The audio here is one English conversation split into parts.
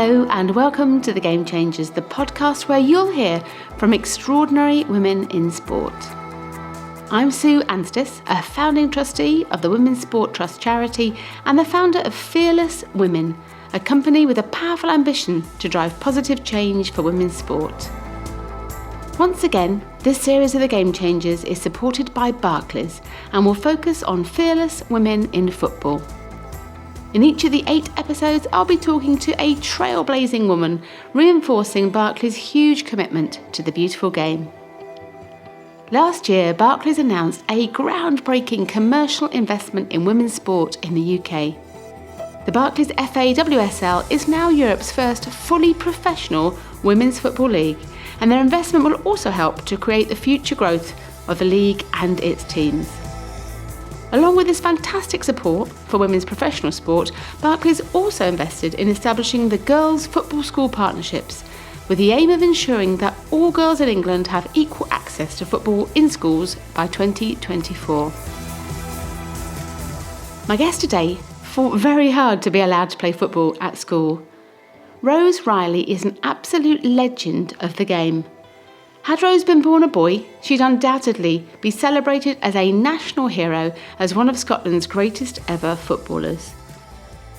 Hello and welcome to The Game Changers, the podcast where you'll hear from extraordinary women in sport. I'm Sue Anstiss, a founding trustee of the Women's Sport Trust charity and the founder of Fearless Women, a company with a powerful ambition to drive positive change for women's sport. Once again, this series of The Game Changers is supported by Barclays and will focus on fearless women in football. In each of the 8 episodes, I'll be talking to a trailblazing woman, reinforcing Barclays' huge commitment to the beautiful game. Last year, Barclays announced a groundbreaking commercial investment in women's sport in the UK. The Barclays FA WSL is now Europe's first fully professional women's football league, and their investment will also help to create the future growth of the league and its teams. Along with this fantastic support for women's professional sport, Barclays also invested in establishing the Girls Football School Partnerships, with the aim of ensuring that all girls in England have equal access to football in schools by 2024. My guest today fought very hard to be allowed to play football at school. Rose Reilly is an absolute legend of the game. Had Rose been born a boy, she'd undoubtedly be celebrated as a national hero, as one of Scotland's greatest ever footballers.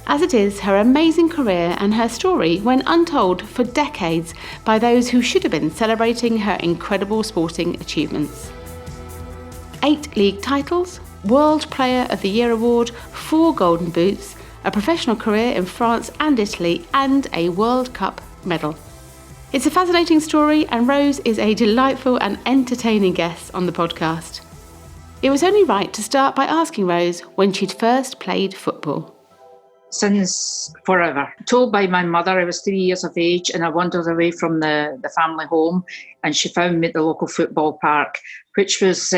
As it is, her amazing career and her story went untold for decades by those who should have been celebrating her incredible sporting achievements. 8 league titles, World Player of the Year award, 4 golden boots, a professional career in France and Italy, and a World Cup medal. It's a fascinating story, and Rose is a delightful and entertaining guest on the podcast. It was only right to start by asking Rose when she'd first played football. Since forever. Told by my mother I was 3 years of age and I wandered away from the family home, and she found me at the local football park, which was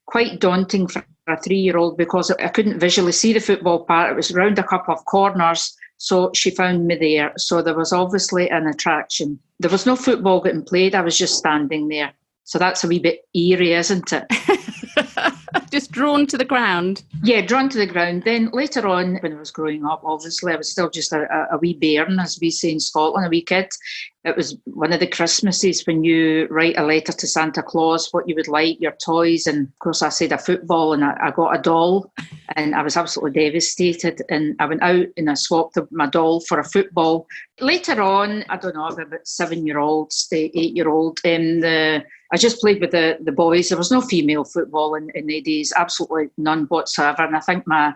quite daunting for a 3-year-old because I couldn't visually see the football park. It was around a couple of corners, so she found me there. So there was obviously an attraction. There was no football getting played, I was just standing there. So that's a wee bit eerie, isn't it? Just drawn to the ground. Yeah, drawn to the ground. Then later on, when I was growing up, obviously, I was still just a wee bairn, as we say in Scotland, a wee kid. It was one of the Christmases when you write a letter to Santa Claus, what you would like, your toys. And of course, I said a football, and I got a doll, and I was absolutely devastated. And I went out and I swapped my doll for a football. Later on, I don't know, about 7-year-olds, 8-year-old, I just played with the boys. There was no female football in the days, absolutely none whatsoever. And I think my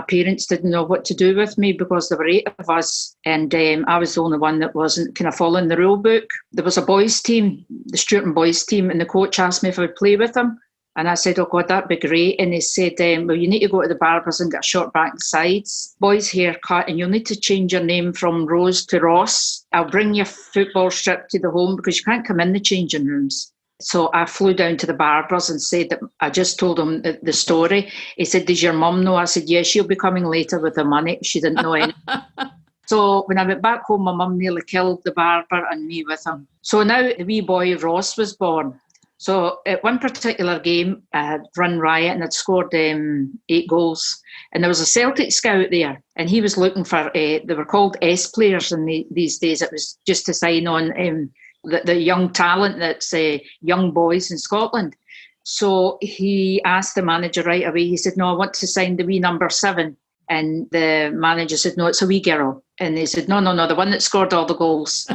parents didn't know what to do with me because there were 8 of us, and I was the only one that wasn't kind of following the rule book. There was a boys' team, the Stuart boys' team, and the coach asked me if I would play with them. And I said, oh God, that'd be great. And he said, well, you need to go to the barbers and get a short back and sides, boys' haircut, and you'll need to change your name from Rose to Ross. I'll bring your football strip to the home because you can't come in the changing rooms. So I flew down to the barbers and said that I just told him the story. He said, does your mum know? I said, yeah, she'll be coming later with the money. She didn't know anything. So when I went back home, my mum nearly killed the barber and me with him. So now the wee boy Ross was born. So at one particular game, I had run riot and had scored 8 goals. And there was a Celtic scout there, and he was looking for, they were called S players in these days. It was just to sign on the young talent that's young boys in Scotland. So he asked the manager right away, he said, no, I want to sign the wee number 7. And the manager said, no, it's a wee girl. And he said, no, the one that scored all the goals.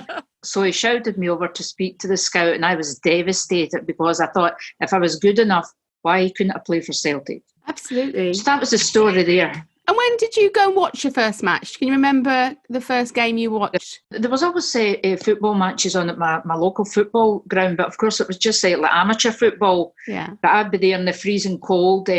So he shouted me over to speak to the scout, and I was devastated because I thought if I was good enough, why couldn't I play for Celtic? Absolutely. So that was the story there. And when did you go and watch your first match? Can you remember the first game you watched? There was always football matches on at my local football ground, but of course it was just like amateur football. Yeah. But I'd be there in the freezing cold,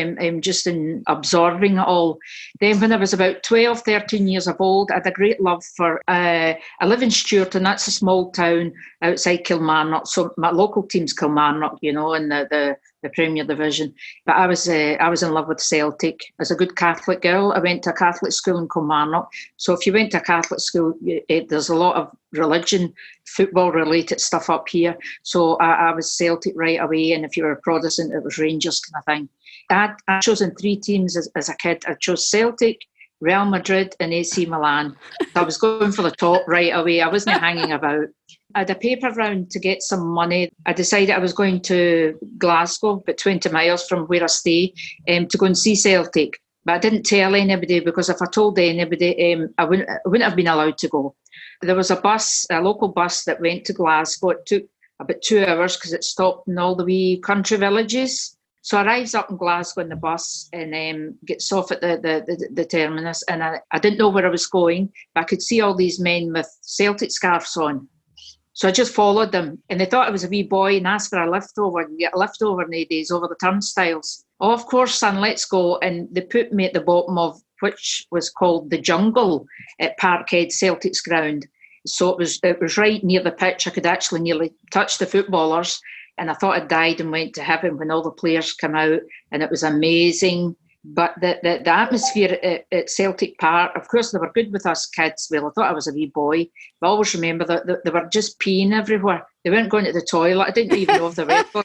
just in absorbing it all. Then when I was about 12, 13 years of old, I had a great love for, I live in Stuart, and that's a small town outside Kilmarnock. So my local team's Kilmarnock, in the Premier Division. But I was in love with Celtic. As a good Catholic girl, I went to a Catholic school in Kilmarnock. So if you went to a Catholic school, there's a lot of religion, football-related stuff up here. So I was Celtic right away. And if you were a Protestant, it was Rangers kind of thing. I had chosen 3 teams as a kid. I chose Celtic, Real Madrid and AC Milan. So I was going for the top right away. I wasn't hanging about. I had a paper round to get some money. I decided I was going to Glasgow, about 20 miles from where I stay, to go and see Celtic. But I didn't tell anybody, because if I told anybody, I wouldn't have been allowed to go. There was a local bus that went to Glasgow. It took about 2 hours because it stopped in all the wee country villages. So I arrives up in Glasgow in the bus and gets off at the terminus. And I didn't know where I was going, but I could see all these men with Celtic scarves on. So I just followed them, and they thought I was a wee boy and asked for a lift over. You get a lift over nowadays over the turnstiles. Oh, of course, son, let's go. And they put me at the bottom of which was called the Jungle at Parkhead Celtic's ground. So it was right near the pitch. I could actually nearly touch the footballers. And I thought I'd died and went to heaven when all the players came out, and it was amazing. But the atmosphere at Celtic Park, of course, they were good with us kids. Well, I thought I was a wee boy. But I always remember that they were just peeing everywhere. They weren't going to the toilet. I didn't even know if they were.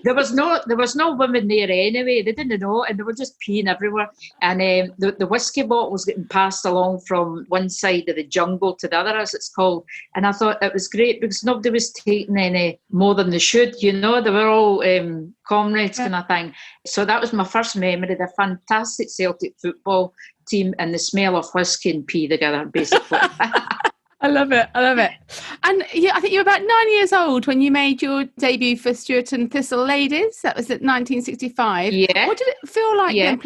There was no women there anyway. They didn't know, and they were just peeing everywhere. And the whiskey bottle was getting passed along from one side of the jungle to the other, as it's called. And I thought it was great because nobody was taking any more than they should. You know, they were all comrades kind of thing. So that was my first memory. The fantastic Celtic football team and the smell of whiskey and pee together, basically. I love it. And I think you were about 9 years old when you made your debut for Stuart and Thistle Ladies. That was at 1965. Yeah. What did it feel like then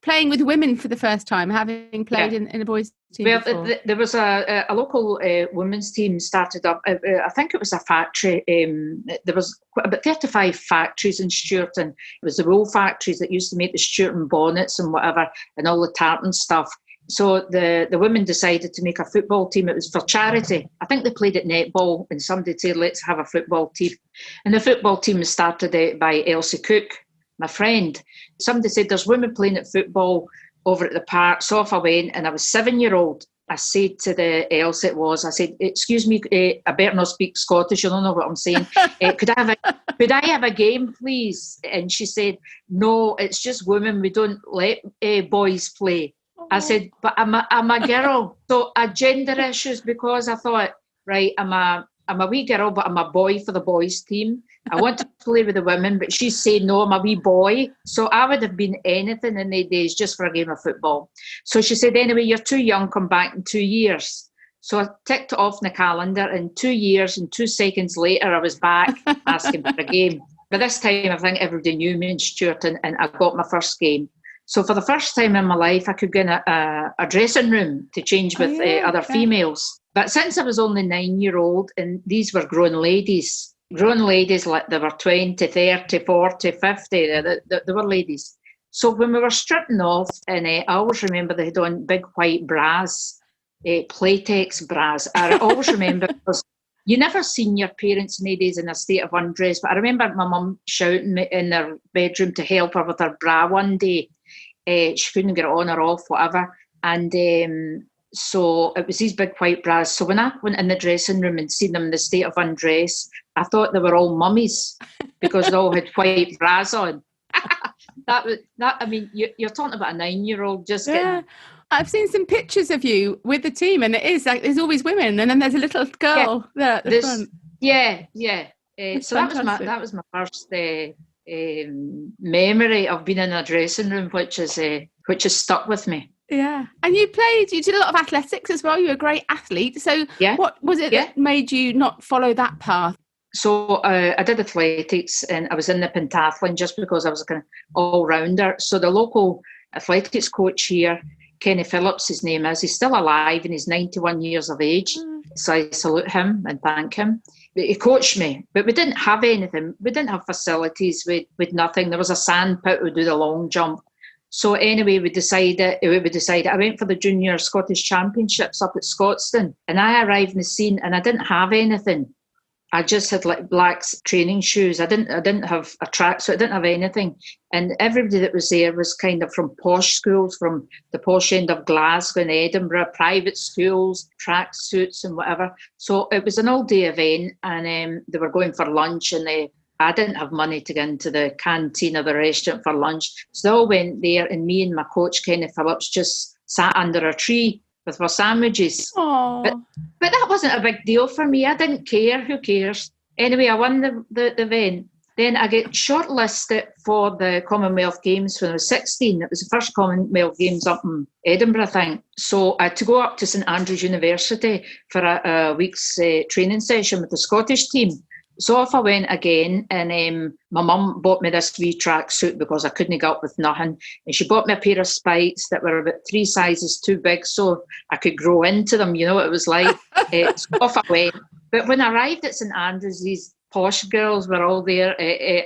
playing with women for the first time, having played in a boys' team before? There was a local women's team started up. I think it was a factory. There was about 35 factories in Stuart, and it was the wool factories that used to make the Stuart and bonnets and whatever, and all the tartan stuff. So the women decided to make a football team. It was for charity. I think they played at netball, and somebody said, let's have a football team. And the football team was started by Elsie Cook, my friend. Somebody said, there's women playing at football over at the park. So off I went, and I was 7-year-old. I said to the Elsie I said, excuse me, I better not speak Scottish, you don't know what I'm saying. Could I have a game, please? And she said, no, it's just women. We don't let boys play. I said, but I'm a girl. So I gender issues because I thought, right, I'm a wee girl, but I'm a boy for the boys team. I want to play with the women, but she said, no, I'm a wee boy. So I would have been anything in the days just for a game of football. So she said, anyway, you're too young, come back in 2 years. So I ticked it off in the calendar, and 2 years and 2 seconds later, I was back asking for a game. But this time, I think everybody knew me in Stuart, and I got my first game. So for the first time in my life, I could go in a dressing room to change with other females. But since I was only 9-year-old, and these were grown ladies, like they were 20, 30, 40, 50, they were ladies. So when we were stripping off, and I always remember they had on big white bras, Playtex bras. I always remember because you never seen your parents nowadays in a state of undress, but I remember my mum shouting me in their bedroom to help her with her bra one day. She couldn't get it on or off, whatever. And so it was these big white bras. So when I went in the dressing room and seen them in the state of undress, I thought they were all mummies because they all had white bras on. I mean, you're talking about a 9-year-old just getting... I've seen some pictures of you with the team, and it is like there's always women, and then there's a little girl there at the front. Yeah. So fantastic. that was my first memory of being in a dressing room, which has stuck with me. Yeah, and you did a lot of athletics as well. You were a great athlete. So what was it that made you not follow that path? So I did athletics, and I was in the pentathlon just because I was a kind of all-rounder. So the local athletics coach here, Kenny Phillips, his name is, he's still alive and he's 91 years of age. So I salute him and thank him. But he coached me, but we didn't have anything. We didn't have facilities with nothing. There was a sand pit to do the long jump. So anyway, we decided, I went for the Junior Scottish Championships up at Scotstoun, and I arrived in the scene and I didn't have anything. I just had like black training shoes. I didn't have a track, so I didn't have anything. And everybody that was there was kind of from posh schools, from the posh end of Glasgow and Edinburgh, private schools, track suits and whatever. So it was an all-day event, and they were going for lunch, and I didn't have money to get into the canteen of the restaurant for lunch. So they all went there, and me and my coach, Kenny Phillips, just sat under a tree with our sandwiches. Aww. But that wasn't a big deal for me. I didn't care. Who cares? Anyway, I won the event. Then I get shortlisted for the Commonwealth Games when I was 16. It was the first Commonwealth Games up in Edinburgh, I think. So I had to go up to St Andrews University for a week's training session with the Scottish team. So off I went again, and my mum bought me this wee tracksuit because I couldn't get up with nothing. And she bought me a pair of spikes that were about 3 sizes too big so I could grow into them. You know what it was like? So off I went. But when I arrived at St Andrews, these posh girls were all there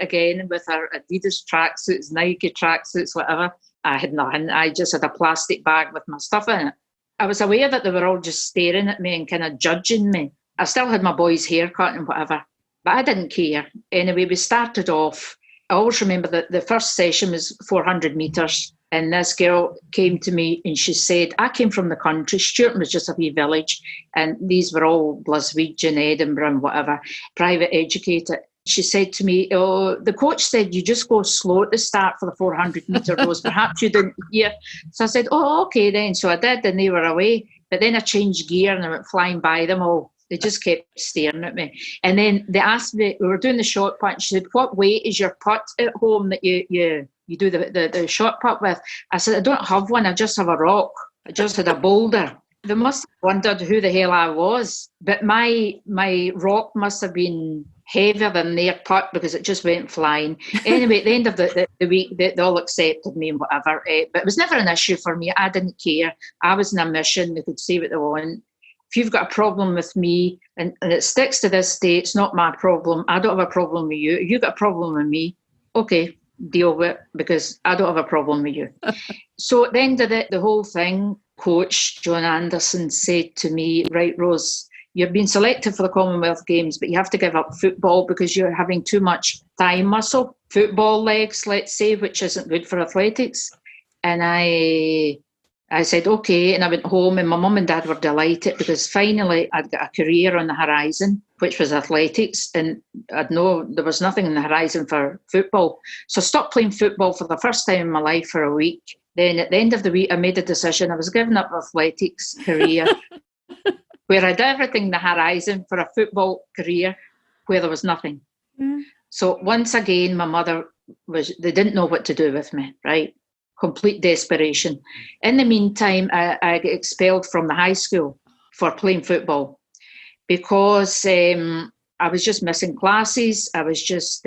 again with their Adidas tracksuits, Nike tracksuits, whatever. I had nothing. I just had a plastic bag with my stuff in it. I was aware that they were all just staring at me and kind of judging me. I still had my boy's haircut and whatever. But I didn't care. Anyway, we started off. I always remember that the first session was 400 metres. And this girl came to me and she said, I came from the country. Sturton was just a wee village. And these were all Glaswegian, Edinburgh and whatever, private educated. She said to me, oh, the coach said you just go slow at the start for the 400 metre rows. Perhaps you didn't hear. So I said, oh, okay then. So I did, and they were away. But then I changed gear and I went flying by them all. They just kept staring at me. And then they asked me, we were doing the shot put, and she said, what weight is your putt at home that you do the shot put with? I said, I don't have one. I just have a rock. I just had a boulder. They must have wondered who the hell I was. But my rock must have been heavier than their putt because it just went flying. Anyway, at the end of the week, they all accepted me and whatever. But it was never an issue for me. I didn't care. I was in a mission. They could say what they want. If you've got a problem with me and it sticks to this day, it's not my problem. I don't have a problem with you. If you've got a problem with me, okay, deal with it because I don't have a problem with you. So at the end of the whole thing, Coach John Anderson said to me, right, Rose, you've been selected for the Commonwealth Games, but you have to give up football because you're having too much thigh muscle, football legs, let's say, which isn't good for athletics. And I said, okay, and I went home and my mum and dad were delighted because finally I'd got a career on the horizon, which was athletics, and I'd know there was nothing on the horizon for football. So I stopped playing football for the first time in my life for a week. Then at the end of the week, I made a decision. I was giving up athletics career where I had everything on the horizon for a football career where there was nothing. Mm. So once again, my mother they didn't know what to do with me, right? Complete desperation. In the meantime, I got expelled from the high school for playing football because I was just missing classes. I was just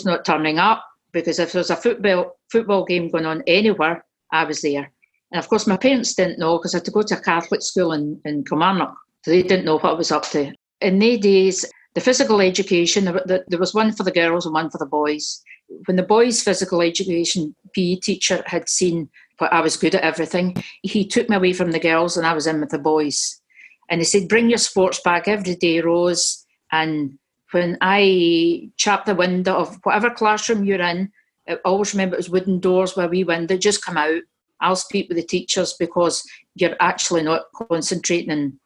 not turning up because if there was a football game going on anywhere, I was there. And of course, my parents didn't know because I had to go to a Catholic school in Kilmarnock. So they didn't know what I was up to. In those days, the physical education, there was one for the girls and one for the boys. When the boys' physical education PE teacher had seen what I was good at everything, he took me away from the girls and I was in with the boys. And he said, bring your sports bag every day, Rose. And when I chapped the window of whatever classroom you're in, I always remember it was wooden doors with a wee window, just come out. I'll speak with the teachers because you're actually not concentrating on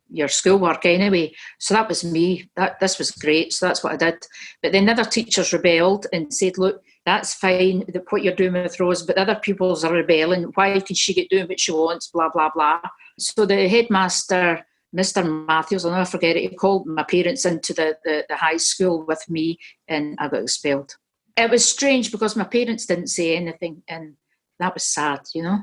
your schoolwork anyway. So that was me. This was great. So that's what I did. But then the other teachers rebelled and said, look, that's fine, what you're doing with Rose, but other pupils are rebelling. Why can she get doing what she wants, blah, blah, blah. So the headmaster, Mr. Matthews, I'll never forget it, he called my parents into the high school with me and I got expelled. It was strange because my parents didn't say anything and that was sad, you know.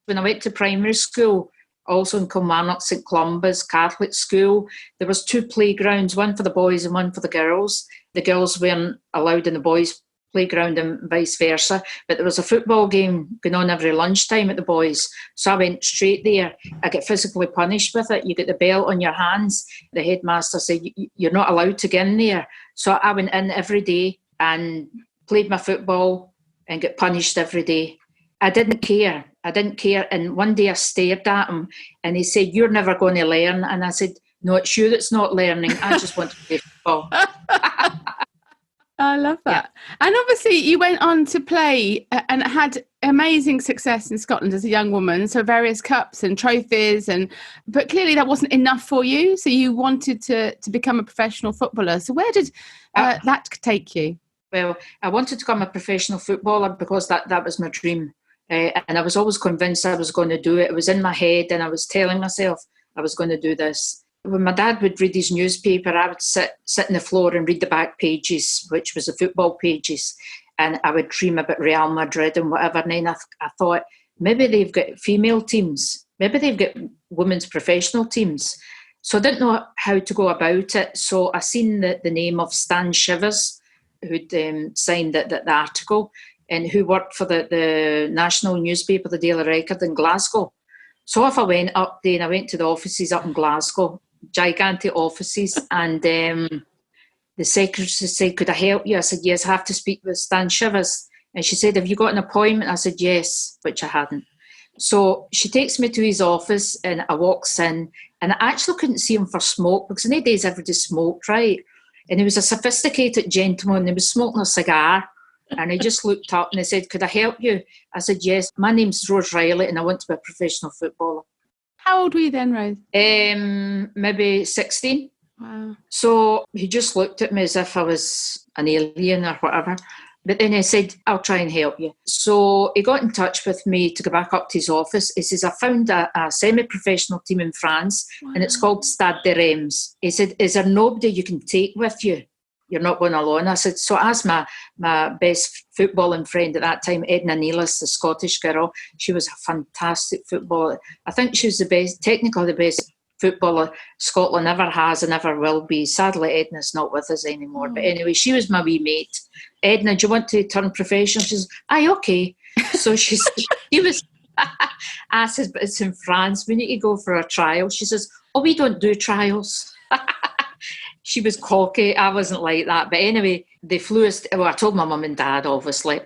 When I went to primary school, also in Kilmarnock, St Columba's Catholic school, there was 2 playgrounds, one for the boys and one for the girls. The girls weren't allowed in the boys' playground and vice versa, but there was a football game going on every lunchtime at the boys. So I went straight there. I get physically punished with it. You get the belt on your hands. The headmaster said, you're not allowed to get in there. So I went in every day and played my football and get punished every day. I didn't care. And one day I stared at him and he said, you're never going to learn. And I said, no, it's you that's not learning. I just want to play football. I love that. Yeah. And obviously you went on to play and had amazing success in Scotland as a young woman. So various cups and trophies, but clearly that wasn't enough for you. So you wanted to become a professional footballer. So where did that take you? Well, I wanted to become a professional footballer because that was my dream. And I was always convinced I was going to do it. It was in my head, and I was telling myself I was going to do this. When my dad would read his newspaper, I would sit on the floor and read the back pages, which was the football pages, and I would dream about Real Madrid and whatever. And then I thought, maybe they've got female teams. Maybe they've got women's professional teams. So I didn't know how to go about it. So I seen the name of Stan Shivers, who'd signed the article, and who worked for the national newspaper, the Daily Record in Glasgow. So off I went up there, and I went to the offices up in Glasgow, gigantic offices, and the secretary said, could I help you? I said, yes, I have to speak with Stan Shivers. And she said, have you got an appointment? I said, yes, which I hadn't. So she takes me to his office, and I walks in, and I actually couldn't see him for smoke, because in the days everybody smoked, right? And he was a sophisticated gentleman, and he was smoking a cigar, and he just looked up and he said, could I help you? I said, yes, my name's Rose Reilly, and I want to be a professional footballer. How old were you then, Rose? Maybe 16. Wow. So he just looked at me as if I was an alien or whatever. But then he said, I'll try and help you. So he got in touch with me to go back up to his office. He says, I found a semi-professional team in France, and it's called Stade de Reims. He said, is there nobody you can take with you? You're not going alone. I said, so I asked my best footballing friend at that time, Edna Nealis, the Scottish girl. She was a fantastic footballer. I think she was technically the best footballer Scotland ever has and ever will be. Sadly, Edna's not with us anymore. But anyway, she was my wee mate. Edna, do you want to turn professional? She says, aye, okay. So she was, I said, but it's in France. We need to go for a trial. She says, oh, we don't do trials. She was cocky. I wasn't like that. But anyway, they flew us. Well, I told my mum and dad, obviously.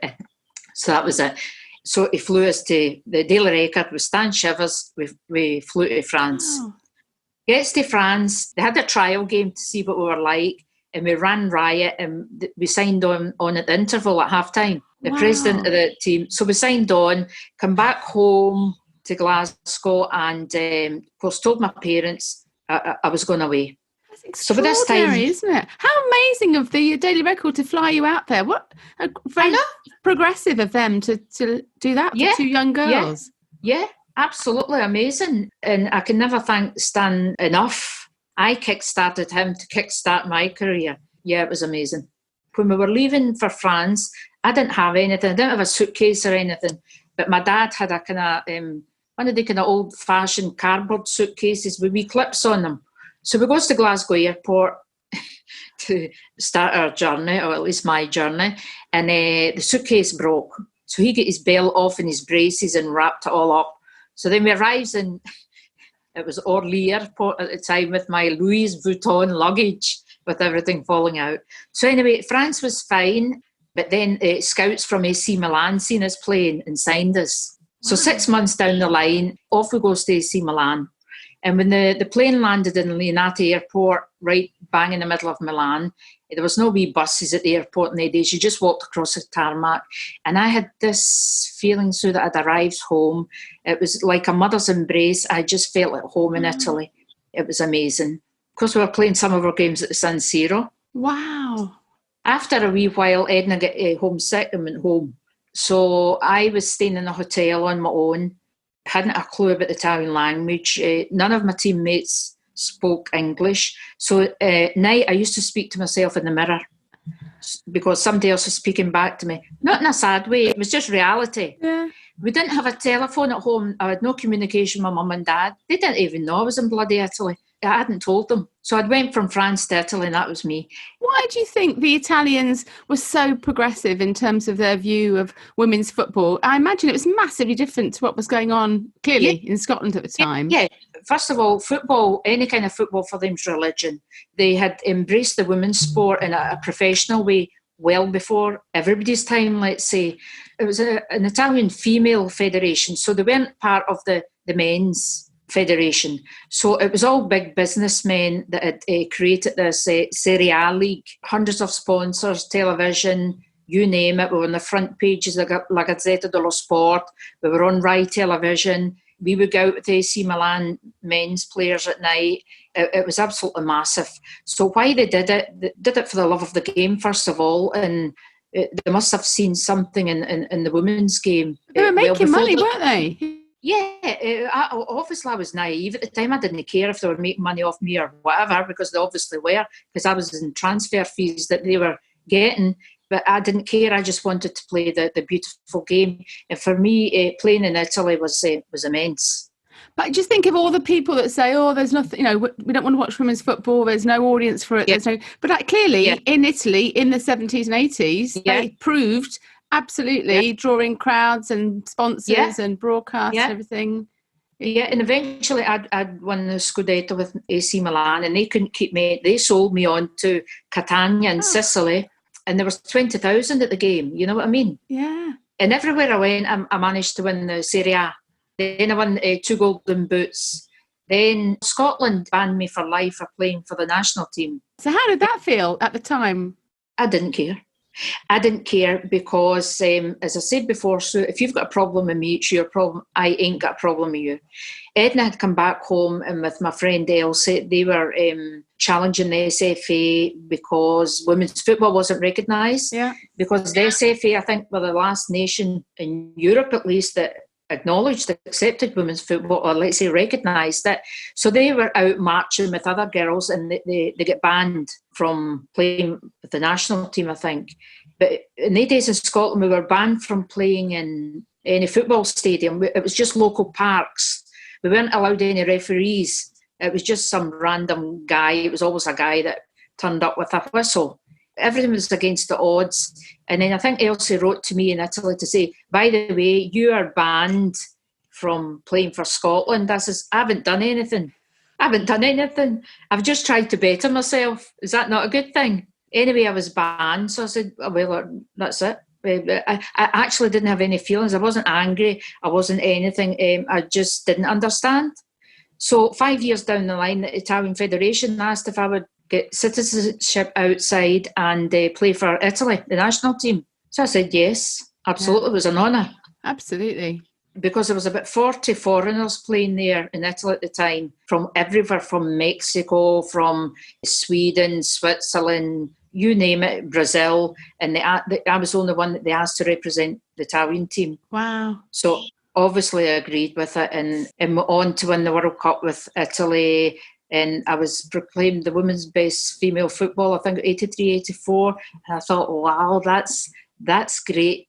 So that was it. So he flew us to the Daily Record with Stan Shivers. We flew to France. Oh. Gets to France. They had a trial game to see what we were like. And we ran riot, and we signed on at the interval at half-time. The president of the team. So we signed on, come back home to Glasgow, and of course told my parents I was going away. That's extraordinary, so by this time, isn't it? How amazing of the Daily Record to fly you out there. What very progressive of them to do that for two young girls. Yeah, absolutely amazing. And I can never thank Stan enough. I kick-started him to kick-start my career. Yeah, it was amazing. When we were leaving for France, I didn't have anything. I didn't have a suitcase or anything. But my dad had a kind of one of the kind of old-fashioned cardboard suitcases with wee clips on them. So we goes to Glasgow Airport to start our journey, or at least my journey, and the suitcase broke. So he got his belt off and his braces and wrapped it all up. So then we arrives in... It was Orly Airport at the time with my Louis Vuitton luggage with everything falling out. So anyway, France was fine, but then scouts from AC Milan seen us playing and signed us. So 6 months down the line, off we go to AC Milan. And when the plane landed in Linate Airport, right bang in the middle of Milan, there was no wee buses at the airport in the days. You just walked across the tarmac. And I had this feeling so that I'd arrived home. It was like a mother's embrace. I just felt at home in Italy. It was amazing. Of course, we were playing some of our games at the San Siro. Wow. After a wee while, Edna got homesick and went home. So I was staying in a hotel on my own. Hadn't a clue about the Italian language. None of my teammates spoke English. So night I used to speak to myself in the mirror because somebody else was speaking back to me. Not in a sad way. It was just reality. Yeah. We didn't have a telephone at home. I had no communication with my mum and dad. They didn't even know I was in bloody Italy. I hadn't told them. So I went from France to Italy, and that was me. Why do you think the Italians were so progressive in terms of their view of women's football? I imagine it was massively different to what was going on, clearly, in Scotland at the time. Yeah. First of all, football, any kind of football for them is religion. They had embraced the women's sport in a professional way well before everybody's time, let's say. It was an Italian female federation, so they weren't part of the men's federation. So it was all big businessmen that had created this Serie A league. Hundreds of sponsors, television, you name it. We were on the front pages of La Gazzetta dello Sport. We were on Rai Television. We would go out with the AC Milan men's players at night. It was absolutely massive. So why they did it for the love of the game, first of all, and they must have seen something in the women's game. They were making money, weren't they? Yeah, obviously I was naive at the time. I didn't care if they were making money off me or whatever, because they obviously were, because I was in transfer fees that they were getting. But I didn't care. I just wanted to play the beautiful game. And for me, playing in Italy was immense. But just think of all the people that say, "Oh, there's nothing. We don't want to watch women's football. There's no audience for it." Yeah. But clearly, in Italy, in the 70s and 80s, they proved absolutely drawing crowds and sponsors and broadcasts and everything. Yeah, and eventually I'd won the Scudetto with AC Milan, and they couldn't keep me. They sold me on to Catania in Sicily, and there was 20,000 at the game. You know what I mean? Yeah. And everywhere I went, I managed to win the Serie A. Then I won 2 golden boots. Then Scotland banned me for life for playing for the national team. So how did that feel at the time? I didn't care. I didn't care because, as I said before, so if you've got a problem with me, it's your problem. I ain't got a problem with you. Edna had come back home, and with my friend Elsie, they were challenging the SFA because women's football wasn't recognised. Yeah. Because the SFA, I think, were the last nation in Europe, at least, that acknowledged, accepted women's football, or let's say recognised it. So they were out marching with other girls, and they get banned from playing with the national team, I think. But in the days in Scotland, we were banned from playing in any football stadium. It was just local parks. We weren't allowed any referees. It was just some random guy. It was always a guy that turned up with a whistle. Everything was against the odds. And then I think Elsie wrote to me in Italy to say, by the way, you are banned from playing for Scotland. I says, I haven't done anything. I've just tried to better myself. Is that not a good thing? Anyway, I was banned. So I said, oh, well, that's it. I actually didn't have any feelings. I wasn't angry. I wasn't anything. I just didn't understand. So 5 years down the line, the Italian Federation asked if I would get citizenship outside and play for Italy, the national team. So I said yes, absolutely. It was an honour. Absolutely. Because there was about 40 foreigners playing there in Italy at the time, from everywhere, from Mexico, from Sweden, Switzerland, you name it, Brazil. And I was the only one that they asked to represent the Italian team. Wow. So obviously I agreed with it, and went on to win the World Cup with Italy. And I was proclaimed the women's best female footballer, I think 83, 84. And I thought, wow, that's great.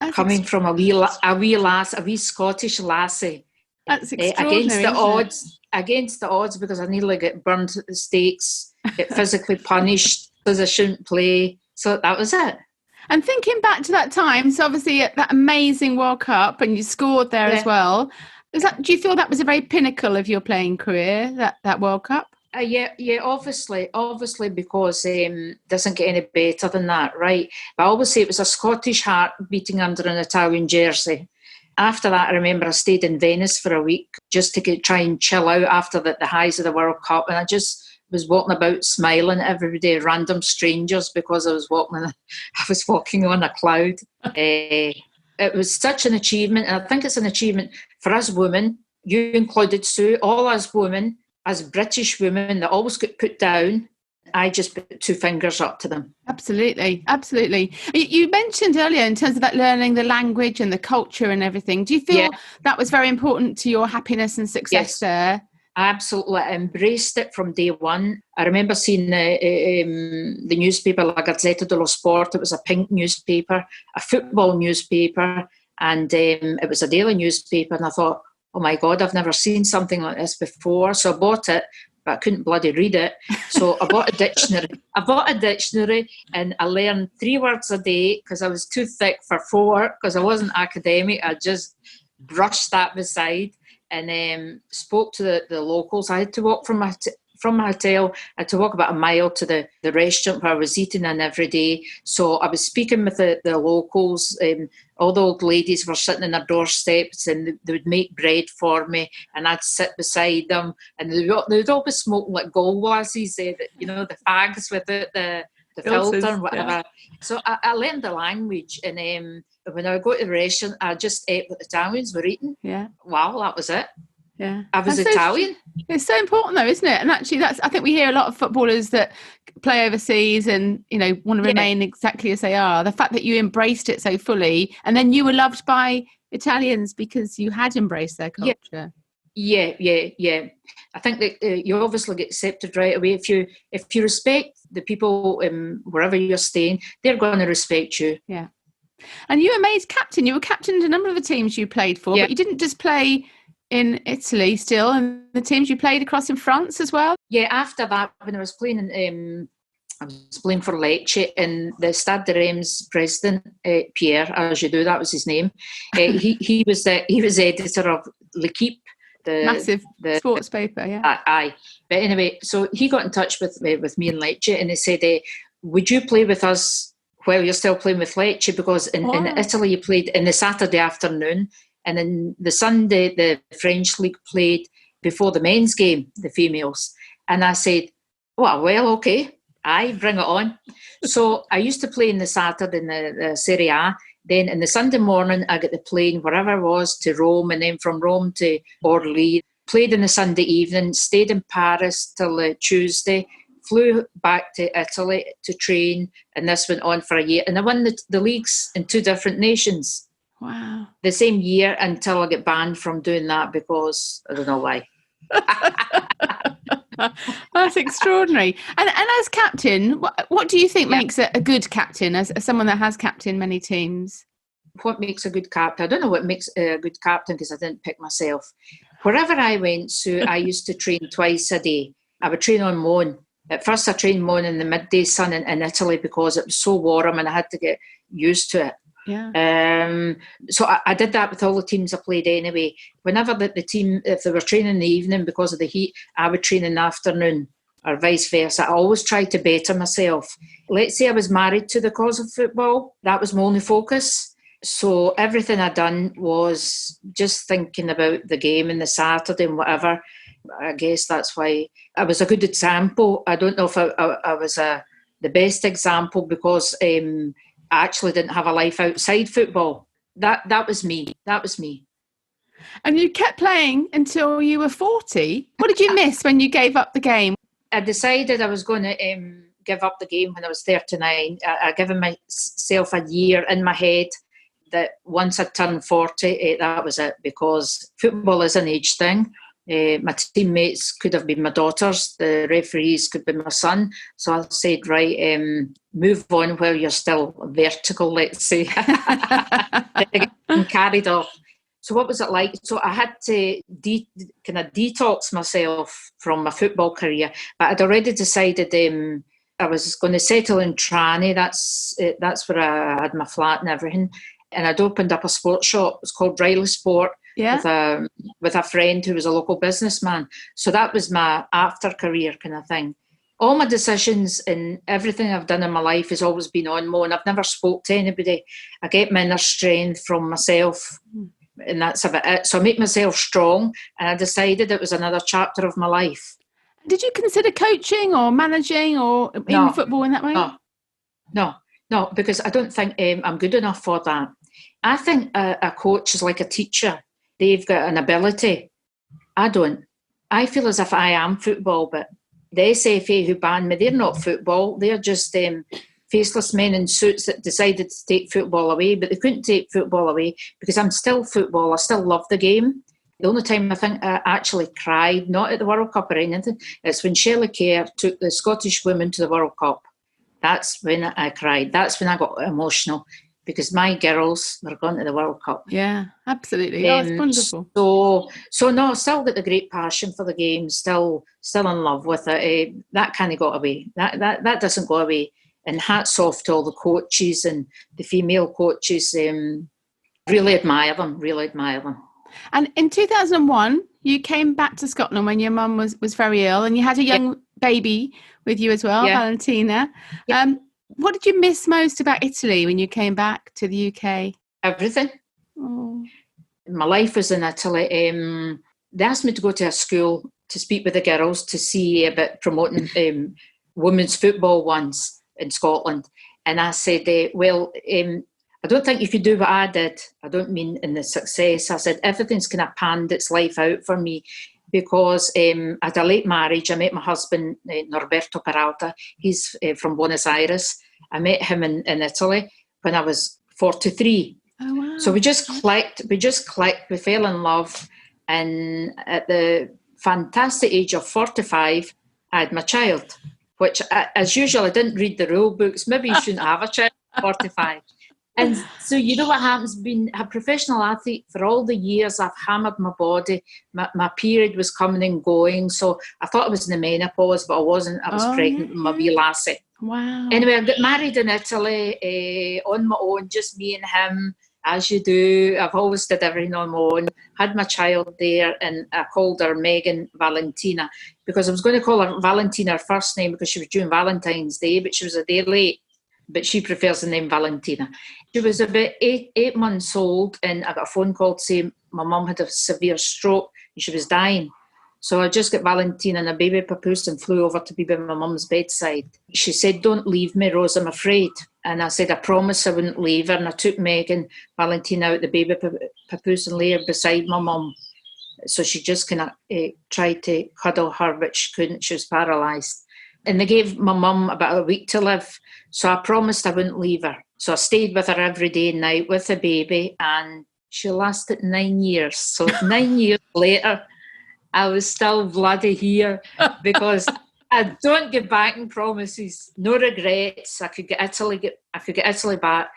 That's coming from a wee Scottish lassie. That's extraordinary. Against the odds, because I nearly get burned at the stakes, get physically punished because I shouldn't play. So that was it. And thinking back to that time, so obviously at that amazing World Cup, and you scored there as well. Do you feel that was a very pinnacle of your playing career, that World Cup? Yeah, obviously, because doesn't get any better than that, right? But I always say it was a Scottish heart beating under an Italian jersey. After that, I remember I stayed in Venice for a week just to try and chill out after the highs of the World Cup, and I just was walking about smiling at every day, random strangers, because I was walking on a cloud. It was such an achievement, and I think it's an achievement for us women, you included, Sue, all us women, as British women that always get put down. I just put 2 fingers up to them. Absolutely. You mentioned earlier in terms of that learning the language and the culture and everything. Do you feel that was very important to your happiness and success there? Absolutely. I embraced it from day one. I remember seeing the newspaper, La Gazzetta dello Sport. It was a pink newspaper, a football newspaper, and it was a daily newspaper. And I thought, oh my God, I've never seen something like this before. So I bought it, but I couldn't bloody read it. So I bought a dictionary. And I learned 3 words a day because I was too thick for 4, because I wasn't academic. I just brushed that beside. And spoke to the locals. I had to walk from my hotel. I had to walk about a mile to the restaurant where I was eating in every day. So I was speaking with the locals. All the old ladies were sitting on their doorsteps, and they would make bread for me, and I'd sit beside them, and they would all be smoking like Galwazzies, the fags with the filter and whatever. Yeah. So I learned the language, and when I would go to the restaurant, I just ate what the Italians were eating. Yeah. Wow, that was it. Yeah. I was Italian. It's so important though, isn't it? And actually I think we hear a lot of footballers that play overseas and, you know, want to remain exactly as they are. The fact that you embraced it so fully, and then you were loved by Italians because you had embraced their culture. Yeah. I think that you obviously get accepted right away. If you respect the people wherever you're staying, they're going to respect you. Yeah. And you were made captain. You were captain of a number of the teams you played for, but you didn't just play in Italy still, and the teams you played across in France as well? Yeah, after that, when I was playing I was playing for Lecce, and the Stade de Reims president, Pierre, as you do, that was his name. He was editor of L'Equipe, the massive sports paper. Yeah. Aye. But anyway, so he got in touch with me and Lecce, and he said, "Would you play with us while you're still playing with Lecce? Because in Italy you played in the Saturday afternoon, and in the Sunday the French league played before the men's game, the females." And I said, well, okay. Aye, bring it on. So I used to play in the Saturday in the Serie A. Then in the Sunday morning, I got the plane wherever I was to Rome, and then from Rome to Orly. Played in the Sunday evening, stayed in Paris till Tuesday, flew back to Italy to train, and this went on for a year. And I won the leagues in 2 different nations. Wow. The same year, until I get banned from doing that because I don't know why. That's extraordinary. And as captain, what do you think makes a good captain, as someone that has captained many teams? What makes a good captain? I don't know what makes a good captain, because I didn't pick myself. Wherever I went, so I used to train twice a day. I would train on Mon. At first I trained Mon in the midday sun in Italy because it was so warm and I had to get used to it. Yeah. So I did that with all the teams I played anyway. Whenever the team, if they were training in the evening because of the heat, I would train in the afternoon, or vice versa. I always tried to better myself. Let's say I was married to the cause of football. That was my only focus. So everything I done was just thinking about the game and the Saturday and whatever. I guess that's why I was a good example. I don't know if I was the best example, because I actually didn't have a life outside football. That was me. That was me. And you kept playing until you were 40. What did you miss when you gave up the game? I decided I was going to give up the game when I was 39. I given myself a year in my head that once I turned 40, that was it, because football is an age thing. My teammates could have been my daughters, the referees could be my son. So I said, right, move on while you're still vertical, let's say. And carried off. So what was it like? So I had to kind of detox myself from my football career, but I'd already decided I was going to settle in Trani. That's where I had my flat and everything. And I'd opened up a sports shop. It was called Reilly Sport. Yeah. With a friend who was a local businessman. So that was my after career kind of thing. All my decisions and everything I've done in my life has always been on Mo, and I've never spoke to anybody. I get my inner strength from myself, and that's about it. So I make myself strong, and I decided it was another chapter of my life. Did you consider coaching or managing or in football in that way? No, because I don't think I'm good enough for that. I think a coach is like a teacher. They've got an ability. I don't. I feel as if I am football, but the SFA who banned me, they're not football. They're just faceless men in suits that decided to take football away, but they couldn't take football away because I'm still football. I still love the game. The only time I think I actually cried, not at the World Cup or anything, it's when Shelley Kerr took the Scottish women to the World Cup. That's when I cried. That's when I got emotional, because my girls were going to the World Cup. Yeah, absolutely. It's wonderful. So no, still got the great passion for the game, still in love with it. That kind of got away. That doesn't go away. And hats off to all the coaches and the female coaches. Really admire them. And in 2001, you came back to Scotland when your mum was very ill, and you had a young baby with you as well, Valentina. Yeah. What did you miss most about Italy when you came back to the UK? Everything. Oh. My life was in Italy. They asked me to go to a school to speak with the girls to see about promoting women's football once in Scotland. And I said, I don't think you could do what I did. I don't mean in the success. I said, everything's kind of panned its life out for me. because I had a late marriage. I met my husband, Norberto Peralta. He's from Buenos Aires. I met him in Italy when I was 43. Oh, wow. So we just clicked. We fell in love. And at the fantastic age of 45, I had my child, which, as usual, I didn't read the rule books. Maybe you shouldn't have a child at 45. And so you know what happens, being a professional athlete for all the years, I've hammered my body. My period was coming and going. So I thought I was in the menopause, but I wasn't. I was pregnant with my wee lassie. Wow. Anyway, I got married in Italy on my own, just me and him, as you do. I've always did everything on my own. Had my child there, and I called her Megan Valentina, because I was going to call her Valentina, her first name, because she was doing Valentine's Day, but she was a day late. But she prefers the name Valentina. She was about eight months old, and I got a phone call to say my mum had a severe stroke and she was dying. So I just got Valentina and a baby papoose and flew over to be by my mum's bedside. She said, "Don't leave me, Rose, I'm afraid." And I said, "I promise I wouldn't leave her." And I took Megan, Valentina out the baby papoose and lay her beside my mum. So she just kind of tried to cuddle her, but she couldn't. She was paralysed. And they gave my mum about a week to live. So I promised I wouldn't leave her. So I stayed with her every day and night with the baby, and she lasted 9 years. So 9 years later, I was still bloody here, because I don't give back on promises. No regrets. I could get Italy back.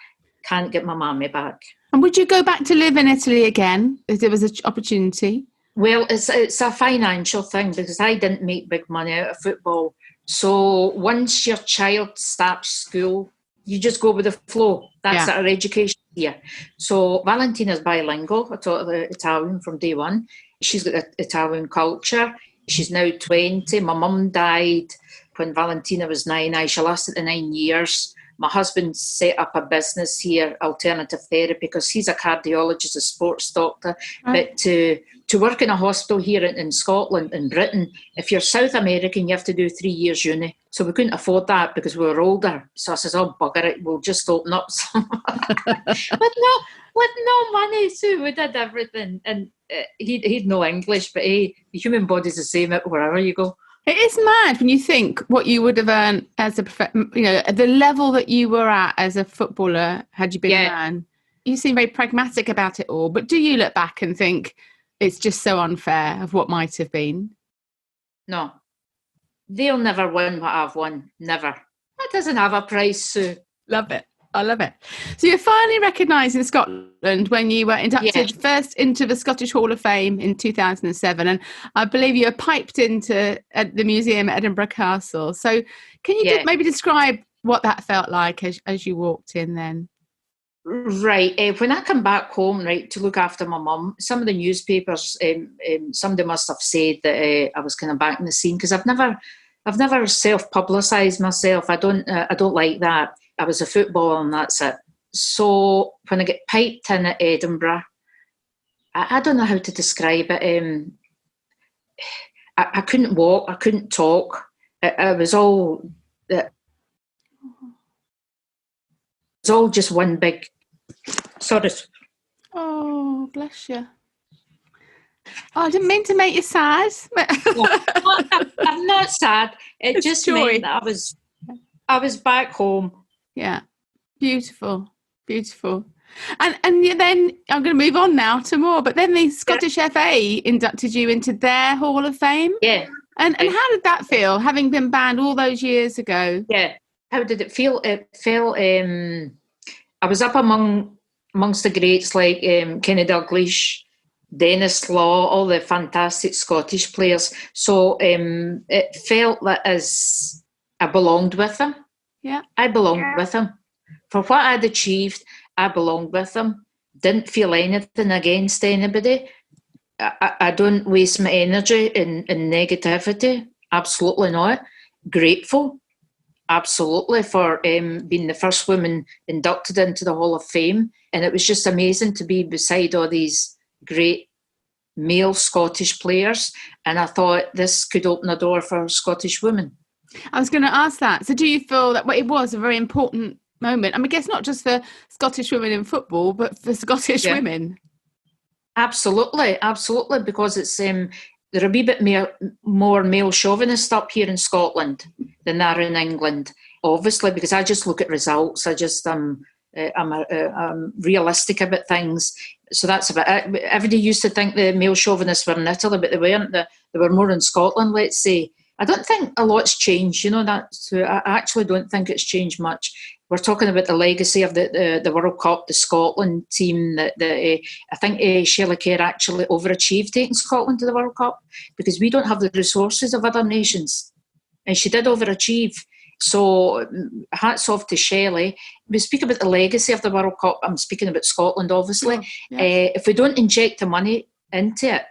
Can't get my mammy back. And would you go back to live in Italy again if there was an opportunity? Well, it's a financial thing, because I didn't make big money out of football. So once your child starts school, you just go with the flow. That's our education here. So Valentina's bilingual. I taught her Italian from day one. She's got the Italian culture. She's now 20. My mum died when Valentina was 9. She lasted the 9 years. My husband set up a business here, alternative therapy, because he's a cardiologist, a sports doctor. Right. But to work in a hospital here in Scotland, in Britain, if you're South American, you have to do 3 years uni. So we couldn't afford that because we were older. So I says, "Oh, bugger it, we'll just open up somewhere." with no money. So we did everything. And he'd no English, but the human body's the same wherever you go. It is mad when you think what you would have earned as the level that you were at as a footballer had you been a man. You seem very pragmatic about it all, but do you look back and think it's just so unfair of what might have been? No. They'll never win what I've won. Never. That doesn't have a price, Sue. Love it. I love it. So you're finally recognised in Scotland when you were inducted first into the Scottish Hall of Fame in 2007, and I believe you were piped into at the museum at Edinburgh Castle. So can you maybe describe what that felt like as you walked in then? Right. When I come back home, right, to look after my mum, some of the newspapers, somebody must have said that I was kind of back in the scene, because I've never self-publicised myself. I don't like that. I was a footballer and that's it. So when I get piped in at Edinburgh, I don't know how to describe it. I couldn't walk. I couldn't talk. It was all just one big. Sorry. Oh, bless you. Oh, I didn't mean to make you sad. No, I'm not sad. It just joy. meant that I was back home. Yeah, beautiful. And then I'm going to move on now to more, but then the Scottish FA inducted you into their Hall of Fame. Yeah. And how did that feel, having been banned all those years ago? Yeah. How did it feel? It felt, I was up amongst the greats like Kenny Dalglish, Dennis Law, all the fantastic Scottish players. So it felt that as I belonged with them. Yeah, I belonged with them. For what I'd achieved, I belonged with them. Didn't feel anything against anybody. I don't waste my energy in negativity. Absolutely not. Grateful, absolutely, for being the first woman inducted into the Hall of Fame. And it was just amazing to be beside all these great male Scottish players. And I thought this could open a door for Scottish women. I was going to ask that. So do you feel that it was a very important moment? I mean, I guess not just for Scottish women in football, but for Scottish women. Absolutely, because it's they're a wee bit more male chauvinist up here in Scotland than they are in England. Obviously, because I just look at results. I'm realistic about things. So that's about it. Everybody used to think the male chauvinists were in Italy, but they weren't. They were more in Scotland, let's say. I don't think a lot's changed, so I actually don't think it's changed much. We're talking about the legacy of the World Cup, the Scotland team. I think Shelley Kerr actually overachieved taking Scotland to the World Cup because we don't have the resources of other nations. And she did overachieve. So hats off to Shelley. We speak about the legacy of the World Cup. I'm speaking about Scotland, obviously. Yes. If we don't inject the money into it,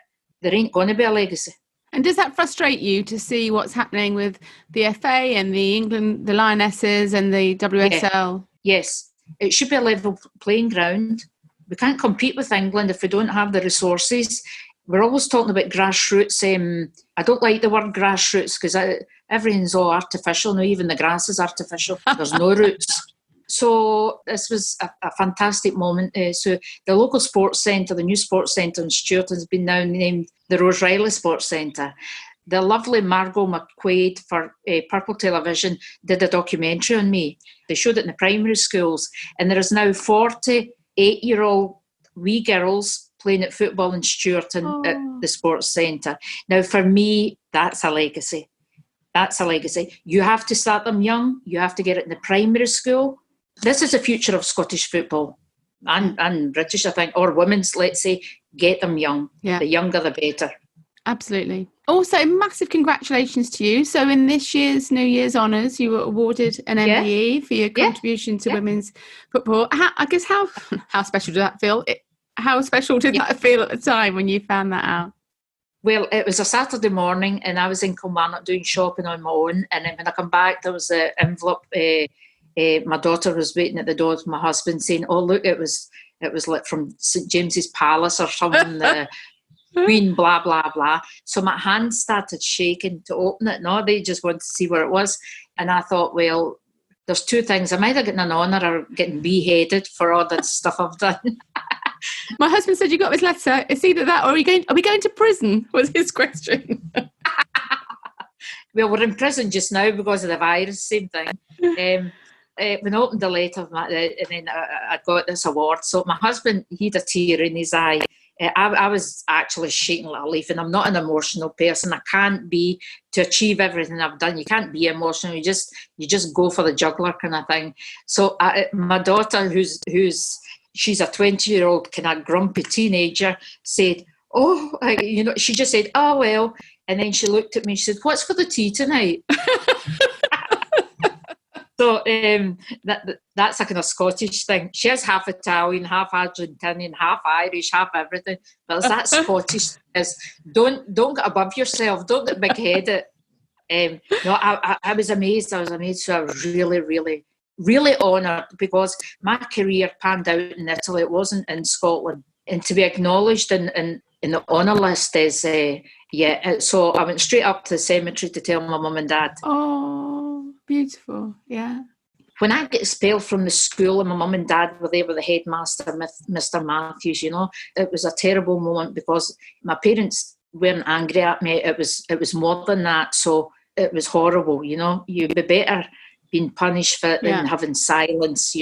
there ain't going to be a legacy. And does that frustrate you to see what's happening with the FA and the England, the Lionesses and the WSL? Yeah. Yes, it should be a level playing ground. We can't compete with England if we don't have the resources. We're always talking about grassroots. I don't like the word grassroots because everything's all artificial. No, even the grass is artificial. There's no roots. So this was a fantastic moment. So the local sports centre, the new sports centre in Stuart, has been now named the Rose Reilly Sports Centre. The lovely Margot McQuaid for Purple Television did a documentary on me. They showed it in the primary schools, and there is now 48-year-old wee girls playing at football in Stuart at the sports centre. Now, for me, that's a legacy. That's a legacy. You have to start them young. You have to get it in the primary school. This is the future of Scottish football and British, I think, or women's, let's say. Get them young. Yeah. The younger, the better. Absolutely. Also, massive congratulations to you. So in this year's New Year's Honours, you were awarded an MBE for your contribution to women's football. How special did that feel? How special did that feel at the time when you found that out? Well, it was a Saturday morning and I was in Kilmarnock doing shopping on my own. And then when I come back, there was an envelope. My daughter was waiting at the door with my husband saying, "Oh, look, it was like from St James's Palace or something, the Queen, blah, blah, blah." So my hands started shaking to open it. No, they just wanted to see where it was. And I thought, well, there's two things. I'm either getting an honour or getting beheaded for all the stuff I've done. My husband said, "You got his letter. It's either that or are we going to prison?" was his question. Well, we're in prison just now because of the virus, same thing. When I opened the letter, and then I got this award. So my husband, he had a tear in his eye. I was actually shaking like a leaf, and I'm not an emotional person. I can't be to achieve everything I've done. You can't be emotional. You just go for the juggler kind of thing. So my daughter, she's a 20-year-old kind of grumpy teenager, said, she just said, "Oh, well." And then she looked at me, she said, "What's for the tea tonight?" So that's a kind of Scottish thing. She is half Italian, half Argentinian, half Irish, half everything. But it's that Scottish is don't get above yourself. Don't get big-headed. I was amazed. So I was really, really, really honoured because my career panned out in Italy. It wasn't in Scotland. And to be acknowledged in the honour list is, so I went straight up to the cemetery to tell my mum and dad. Oh, beautiful, yeah. When I get expelled from the school and my mum and dad were there with the headmaster, Mr. Matthews, it was a terrible moment because my parents weren't angry at me. It was more than that, so it was horrible, You'd be better being punished for it than having silence,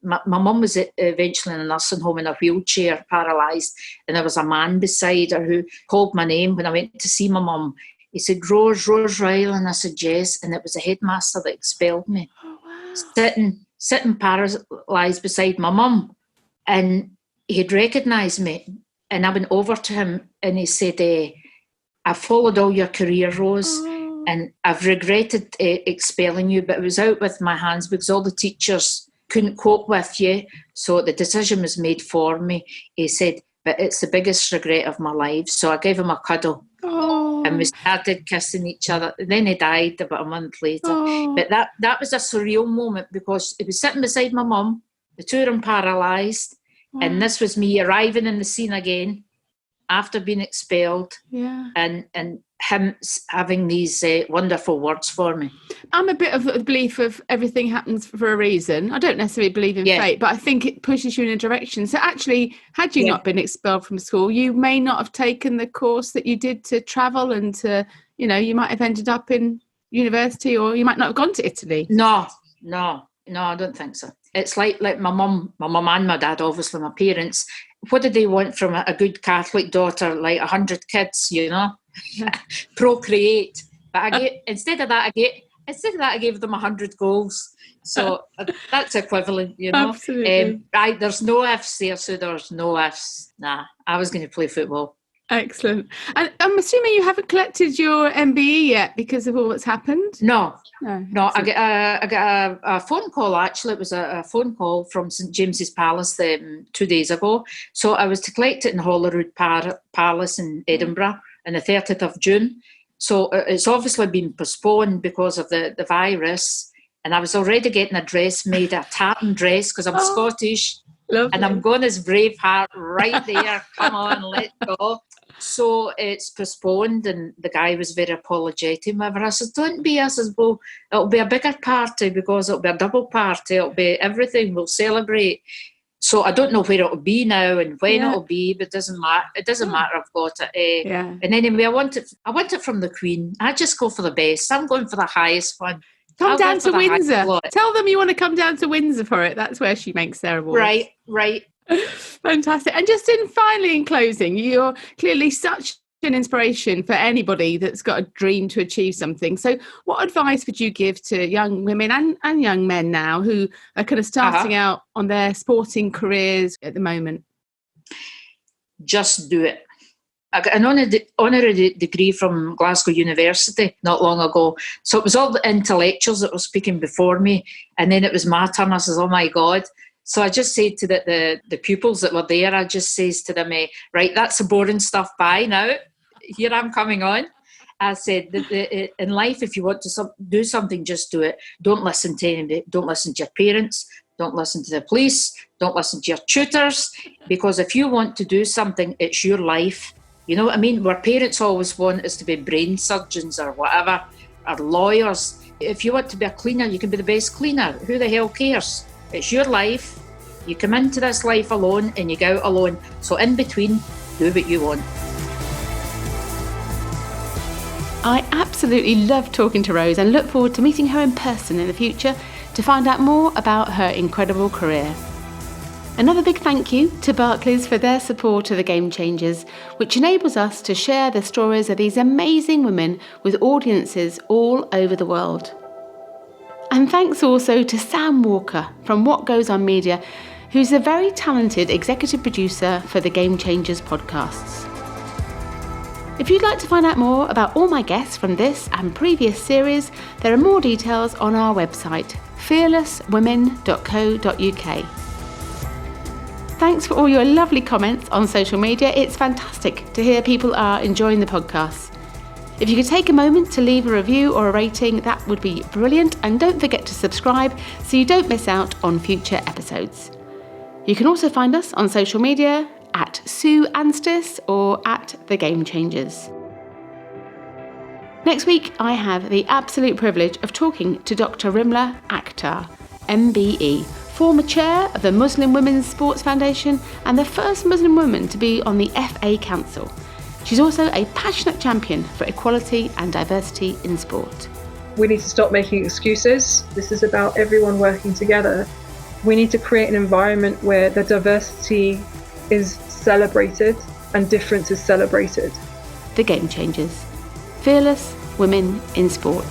My mum was eventually in a nursing home in a wheelchair, paralysed, and there was a man beside her who called my name when I went to see my mum. He said, Rose Reilly, and I said, yes, and it was the headmaster that expelled me. Oh, wow. Sitting paralysed beside my mum, and he'd recognised me, and I went over to him and he said, "I followed all your career, Rose, and I've regretted expelling you, but it was out with my hands because all the teachers couldn't cope with you, so the decision was made for me." He said, "But it's the biggest regret of my life." So I gave him a cuddle. And we started kissing each other. And then he died about a month later. But that was a surreal moment because he was sitting beside my mum, the two of them paralysed, and this was me arriving in the scene again after being expelled, and him having these wonderful words for me. I'm a bit of the belief of everything happens for a reason. I don't necessarily believe in fate, but I think it pushes you in a direction. So actually, had you not been expelled from school, you may not have taken the course that you did to travel and to, you might have ended up in university, or you might not have gone to Italy. No, I don't think so. It's like my mum and my dad, obviously my parents. What did they want from a good Catholic daughter? Like 100 kids, procreate. But instead of that, I gave them 100 goals. So that's equivalent, Absolutely. There's no ifs there, so there's no ifs. Nah, I was going to play football. Excellent. And I'm assuming you haven't collected your MBE yet because of all that's happened? No. I got a phone call, actually. It was a phone call from St James's Palace 2 days ago. So I was to collect it in Holyrood Palace in Edinburgh on the 30th of June. So it's obviously been postponed because of the virus. And I was already getting a dress made, a tartan dress, because I'm Scottish. Lovely. And I'm going as Braveheart right there. Come on, let's go. So it's postponed, and the guy was very apologetic. I said, don't be. I says, well, it'll be a bigger party because it'll be a double party. It'll be everything. We'll celebrate. So I don't know where it'll be now and when it'll be, but it doesn't matter. It doesn't matter. I've got it. And anyway, I want it from the Queen. I just go for the best. I'm going for the highest one. Come down to Windsor. Tell them you want to come down to Windsor for it. That's where she makes their awards. Right. Fantastic. And just finally in closing, you're clearly such an inspiration for anybody that's got a dream to achieve something. So what advice would you give to young women and young men now who are kind of starting out on their sporting careers at the moment? Just do it. I got an honorary degree from Glasgow University not long ago. So it was all the intellectuals that were speaking before me. And then it was my turn. I says, oh my God. So I just said to the pupils that were there, I just says to them, right, that's the boring stuff. Bye now. Here I'm coming on. I said, in life, if you want to do something, just do it. Don't listen to anybody. Don't listen to your parents. Don't listen to the police. Don't listen to your tutors. Because if you want to do something, it's your life. You know what I mean? Where parents always want us to be brain surgeons or whatever, or lawyers. If you want to be a cleaner, you can be the best cleaner. Who the hell cares? It's your life. You come into this life alone and you go out alone. So in between, do what you want. I absolutely love talking to Rose and look forward to meeting her in person in the future to find out more about her incredible career. Another big thank you to Barclays for their support of the Game Changers, which enables us to share the stories of these amazing women with audiences all over the world. And thanks also to Sam Walker from What Goes On Media, who's a very talented executive producer for the Game Changers podcasts. If you'd like to find out more about all my guests from this and previous series, there are more details on our website, fearlesswomen.co.uk. Thanks for all your lovely comments on social media. It's fantastic to hear people are enjoying the podcast. If you could take a moment to leave a review or a rating, that would be brilliant. And don't forget to subscribe so you don't miss out on future episodes. You can also find us on social media at Sue Anstiss or at The Game Changers. Next week, I have the absolute privilege of talking to Dr. Rimla Akhtar, MBE, former chair of the Muslim Women's Sports Foundation and the first Muslim woman to be on the FA Council. She's also a passionate champion for equality and diversity in sport. We need to stop making excuses. This is about everyone working together. We need to create an environment where the diversity is celebrated and difference is celebrated. The Game Changers. Fearless Women in Sport.